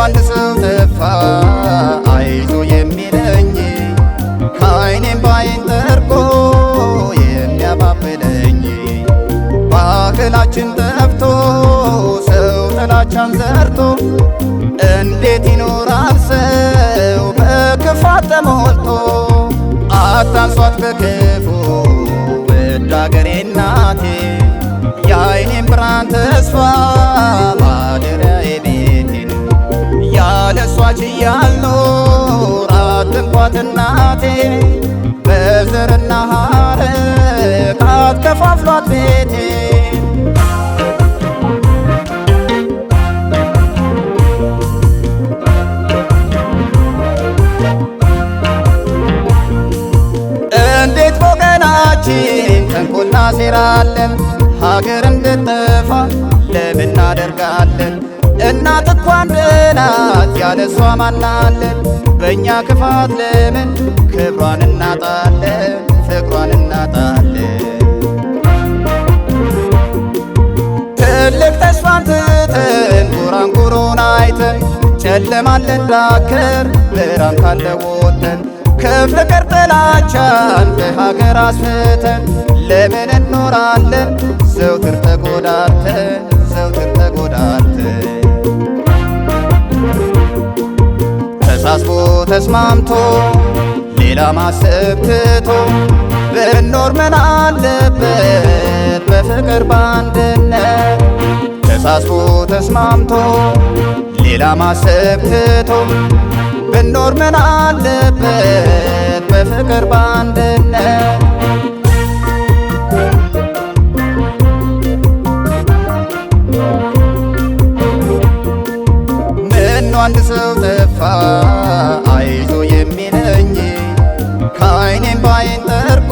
አንድ ሰው ጠፋ አይዞ የሚለኝ ከዓይኔም ባይን ጠርቆ የሚያባብለኝ ባህላችን ጠፍቶ ሰው ጥላቻን ዘርቶ እንዴት ይኖራል ሰው በክፋት ተሞልቶ አታንሷት በክፉ ውድ አገሬ እናቴ የዓይኔም ብርሃን ተስፋ ማደሪያዬ ቤቴን ያለሷ ችያልኖር አትንኳት እናቴ በዘርና ሐረግ አትከፋፍሏት ቤቴ እንዴት ወገናችን ተንኮል እናሴራለን ሀገር እንድትጠፋ ለምን እናደርጋለን እናት እኮ አንድ ናት ያለሷ ማናለን በእኛ ክፋት ለምን ክብሯን እናጣለን ፍቅሯን እናጣለን ትልቅ ተስፋን ትተን ጉራንጉሩን አይተን ጨለማን ልንዳክር ብርሃን ካለ ወጥተን ከፍቅር ጥላቻን በሀገር አስፍተን ለምን እንኖራለን ዘውትር ተጎዳድተን ዘውትር ተጎዳድተን ተሳስቦ ተስማምቶ ሌላ ማሰብ ትቶ ብንኖር ምን አለበት በፍቅር በአንድነት ተሳስቦ ተስማምቶ ሌላ ማሰብ ትቶ ብንኖር ምን አለበት በፍቅር በአንድነት አንድ ሰው ጠፋ አይዞ የሚለኝ ከዓይኔም ባይን ጠርቆ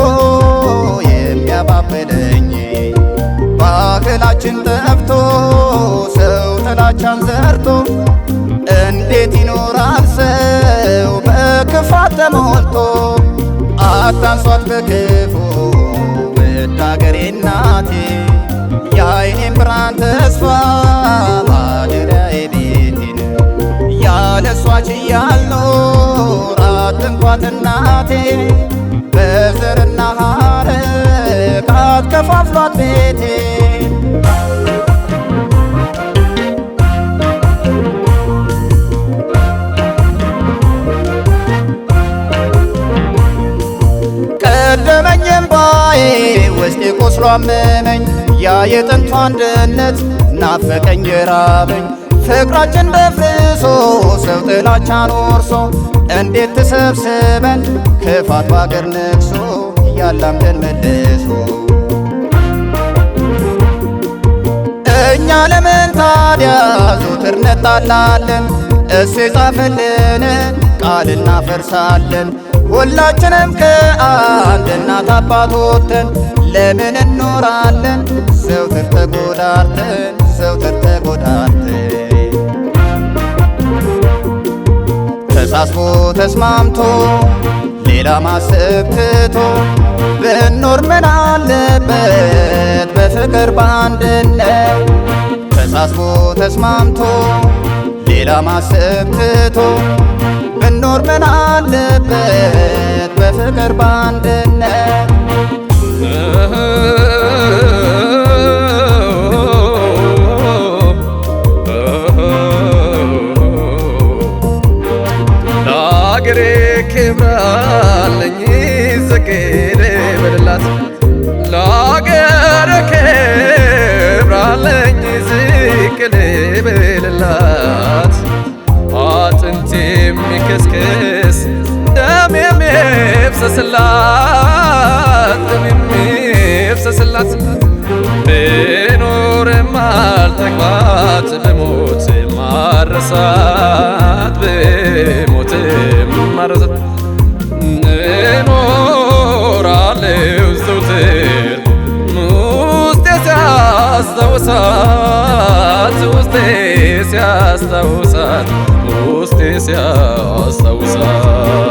የሚያባብለኝ ባህላችን ጠፍቶ ሰው ጥላቻን ዘርቶ እንዴት ይኖራል ሰው በክፋት ተሞልቶ አታንሷት በክፉ ውድ አገሬ እናቴ የዓይኔም ብርሃን ተስፋ ማደሪያዬ ቤቴን ያለሷ ችያልኖር አትንኳት እናቴ በዘርና ሐረግ አትከፋፍሏት ቤቴ ቀደመኝ እምባዬ ውስጤ ቆስሎ አመመኝ ያ የጥንቱ አንድነት ናፈቀኝ ራበኝ ፍቅራችን በፍሶ ሰው ጥላቻን ወርሶ እንዴት ተሰብስበን ክፋት ባገር ነግሶ ያላምደን መልሶ እኛ ለምን ታዲያ ዘወትር እንጣላለን እሱ የጻፈልንን ቃል እናፈርሳለን ሁላችንም ከአንድ እናት አባት ወጥተን ለምን እንኖራለን ዘወትር ተጎዳድተን ዘወትር ተጎዳድተን ተሳስቦ ተስማምቶ ሌላ ማሰብ ትቶ ብንኖር ምን አለበት በፍቅር በአንድነት ተሳስቦ ተስማምቶ ሌላ ማሰብ ትቶ ብንኖር ምን አለበት በፍቅር በአንድነት ለአገሬ ክብር አለኝ ዝቅ ልበልላት ለአገሬ ክብር አለኝ ዝቅ ልበልላት አጥንቴ የሚከስክስ ደም የሚፍሰስላት ደም የሚፍሰስላት ብኖርም አልጠግባት ብሞት ማረሳት ብሞት ማረሳት እኖራለሁ ዘውትር ውስጤ ሲያስታውሳት ውስጤ ሲያስታውሳት ውስጤ ሲያስታውሳት